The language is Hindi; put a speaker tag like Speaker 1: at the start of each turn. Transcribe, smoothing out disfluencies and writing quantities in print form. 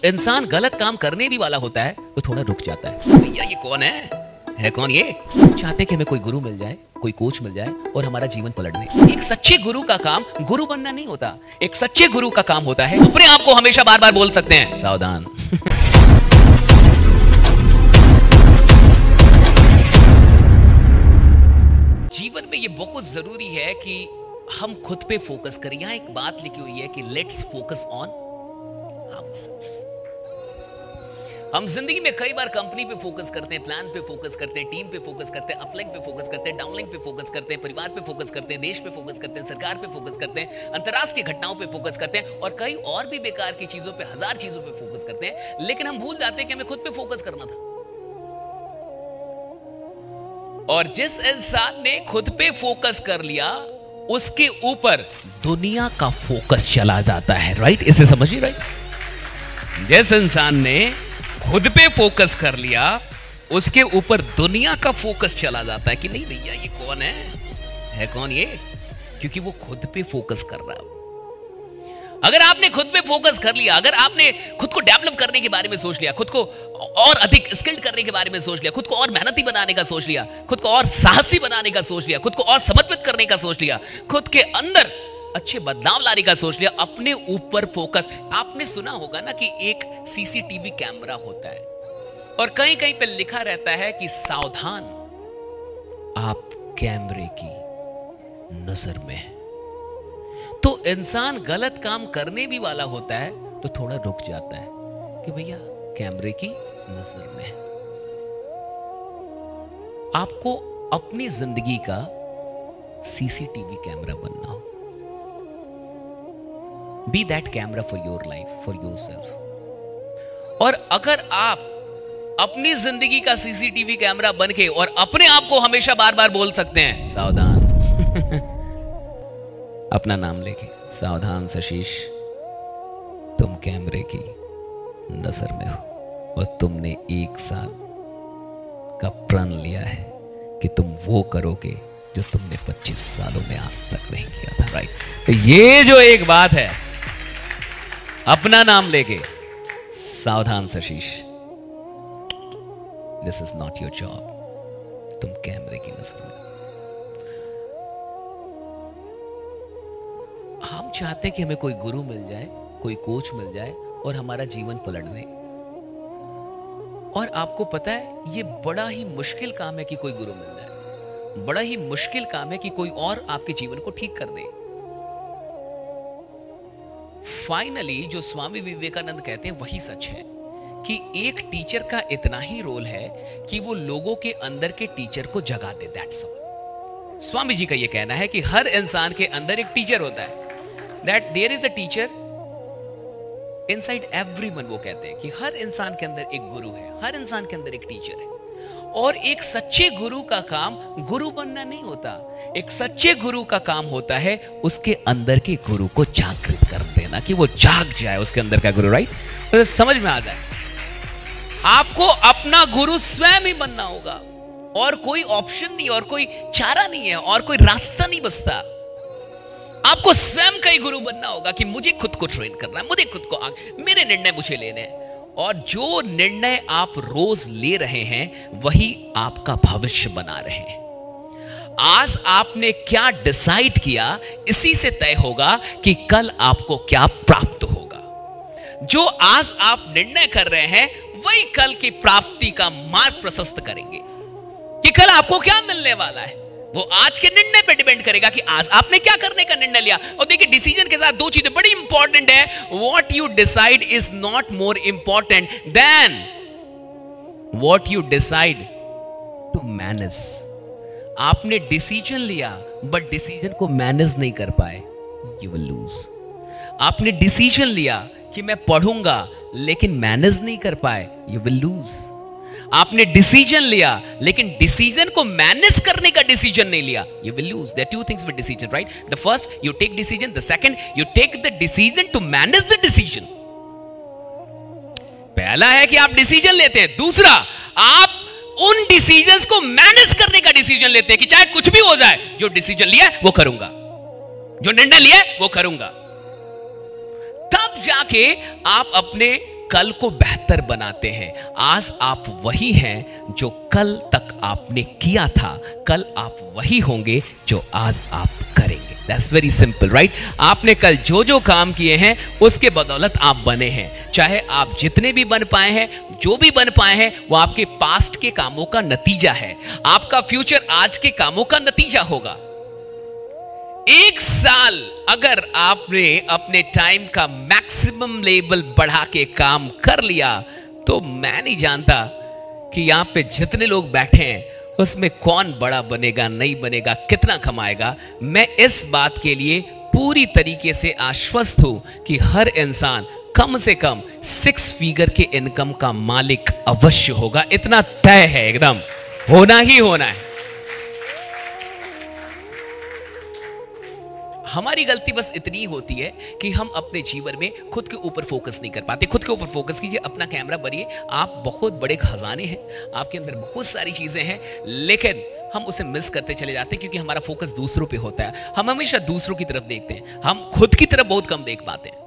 Speaker 1: इंसान गलत काम करने भी वाला होता है तो थोड़ा रुक जाता है। भैया ये कौन है कौन ये? चाहते कि हमें कोई गुरु मिल जाए, कोई कोच मिल जाए और हमारा जीवन पलट दे। एक सच्चे गुरु का काम गुरु बनना नहीं होता, एक सच्चे गुरु का काम होता है अपने आप को हमेशा बार बार बोल सकते हैं सावधान। जीवन में ये बहुत जरूरी है कि हम खुद पे फोकस करें। यहां एक बात लिखी हुई है कि लेट्स फोकस ऑन आवरसेल्व्स। हम जिंदगी में कई बार कंपनी पे फोकस करते हैं, प्लान पे फोकस करते हैं, टीम पे फोकस करते हैं, अपलाइन पे फोकस करते हैं, डाउनलाइन पे फोकस करते हैं, परिवार पे फोकस करते हैं, देश पे फोकस करते हैं, सरकार पे फोकस करते हैं, अंतरराष्ट्रीय घटनाओं पे फोकस करते हैं और कई और भी बेकार की चीजों पे, हजार चीजों पे फोकस करते हैं। लेकिन हम भूल जाते हैं कि हमें खुद पे फोकस करना था। और जिस इंसान ने खुद पे फोकस कर लिया उसके ऊपर दुनिया का फोकस चला जाता है। राइट, इसे समझिए। राइट, जिस इंसान ने खुद पे फोकस कर लिया उसके ऊपर दुनिया का फोकस चला जाता है कि नहीं भैया ये कौन है कौन ये? क्योंकि वो खुद पे फोकस कर रहा है। अगर आपने खुद पे फोकस कर लिया, अगर आपने खुद को डेवलप करने के बारे में सोच लिया, खुद को और अधिक स्किल्ड करने के बारे में सोच लिया, खुद को और मेहनती बनाने का सोच लिया, खुद को और साहसी बनाने का सोच लिया, खुद को और समर्पित करने का सोच लिया, खुद के अंदर अच्छे बदलाव लाने का सोच लिया, अपने ऊपर फोकस। आपने सुना होगा ना कि एक सीसीटीवी कैमरा होता है और कहीं कहीं पे लिखा रहता है कि सावधान, आप कैमरे की नजर में हैं। तो इंसान गलत काम करने भी वाला होता है तो थोड़ा रुक जाता है कि भैया कैमरे की नजर में है। आपको अपनी जिंदगी का सीसीटीवी कैमरा बनना हो। Be that camera for your life, for yourself. और अगर आप अपनी जिंदगी का सीसीटीवी कैमरा बन के और अपने आप को हमेशा बार बार बोल सकते हैं सावधान अपना नाम लेके, सावधान सशीश, तुम कैमरे की नजर में हो और तुमने 1 साल का प्रण लिया है कि तुम वो करोगे जो तुमने 25 सालों में आज तक नहीं किया था। राइट, ये जो एक बात है, अपना नाम लेके, सावधान Sashish, this is not your job, तुम कैमरे की नजर में। हम चाहते हैं कि हमें कोई गुरु मिल जाए, कोई कोच मिल जाए और हमारा जीवन पलट दे। और आपको पता है ये बड़ा ही मुश्किल काम है कि कोई गुरु मिल जाए, बड़ा ही मुश्किल काम है कि कोई और आपके जीवन को ठीक कर दे। फाइनली जो स्वामी विवेकानंद कहते हैं वही सच है कि एक टीचर का इतना ही रोल है कि वो लोगों के अंदर के टीचर को जगा दे। That's all. स्वामी जी का ये कहना है कि हर इंसान के अंदर एक टीचर होता है, that there is a teacher inside everyone। वो कहते हैं कि हर इंसान के अंदर एक गुरु है, हर इंसान के अंदर एक टीचर है। और एक सच्चे गुरु का काम गुरु बनना नहीं होता, एक सच्चे गुरु का काम होता है उसके अंदर के गुरु को जागृत कर देना, कि वो जाग जाए उसके अंदर का गुरु। राइट, तो समझ में आ जाए। आपको अपना गुरु स्वयं ही बनना होगा और कोई ऑप्शन नहीं, और कोई चारा नहीं है, और कोई रास्ता नहीं बचता। आपको स्वयं का ही गुरु बनना होगा कि मुझे खुद को ट्रेन करना है, मुझे खुद को मेरे निर्णय मुझे लेने हैं। और जो निर्णय आप रोज ले रहे हैं वही आपका भविष्य बना रहे हैं। आज आपने क्या डिसाइड किया इसी से तय होगा कि कल आपको क्या प्राप्त होगा। जो आज आप निर्णय कर रहे हैं वही कल की प्राप्ति का मार्ग प्रशस्त करेंगे कि कल आपको क्या मिलने वाला है। वो आज के निर्णय पे डिपेंड करेगा कि आज आपने क्या करने का निर्णय लिया। और देखिए, डिसीजन के साथ 2 चीजें बड़ी इंपॉर्टेंट है। What you decide is not more important than what you decide to manage. आपने डिसीजन लिया बट डिसीजन को मैनेज नहीं कर पाए, यू विल लूज। आपने डिसीजन लिया कि मैं पढ़ूंगा लेकिन मैनेज नहीं कर पाए, यू विल लूज। आपने डिसीजन लिया लेकिन डिसीजन को मैनेज करने का डिसीजन नहीं लिया, you will lose. There are 2 things with decision, right? The first, you take decision. The second, you take the decision to manage the decision. पहला है कि आप डिसीजन लेते हैं, दूसरा आप उन डिसीजंस को मैनेज करने का डिसीजन लेते हैं कि चाहे कुछ भी हो जाए, जो डिसीजन लिया है वो करूंगा, जो निर्णय लिया है वो करूंगा। तब जाके आप अपने कल को बेहतर बनाते हैं। आज आप वही हैं जो कल तक आपने किया था, कल आप वही होंगे जो आज आप करेंगे। That's very simple, right? आपने कल जो जो काम किए हैं उसके बदौलत आप बने हैं। चाहे आप जितने भी बन पाए हैं, जो भी बन पाए हैं, वो आपके पास्ट के कामों का नतीजा है। आपका फ्यूचर आज के कामों का नतीजा होगा। एक साल अगर आपने अपने टाइम का मैक्सिमम लेवल बढ़ा के काम कर लिया, तो मैं नहीं जानता कि यहां पे जितने लोग बैठे हैं उसमें कौन बड़ा बनेगा, नहीं बनेगा, कितना कमाएगा। मैं इस बात के लिए पूरी तरीके से आश्वस्त हूं कि हर इंसान कम से कम 6 फिगर के इनकम का मालिक अवश्य होगा। इतना तय है, एकदम होना ही होना है। हमारी गलती बस इतनी होती है कि हम अपने जीवन में खुद के ऊपर फोकस नहीं कर पाते। खुद के ऊपर फोकस कीजिए, अपना कैमरा भरिए। आप बहुत बड़े खजाने हैं, आपके अंदर बहुत सारी चीजें हैं, लेकिन हम उसे मिस करते चले जाते हैं क्योंकि हमारा फोकस दूसरों पे होता है। हम हमेशा दूसरों की तरफ देखते हैं, हम खुद की तरफ बहुत कम देख पाते हैं।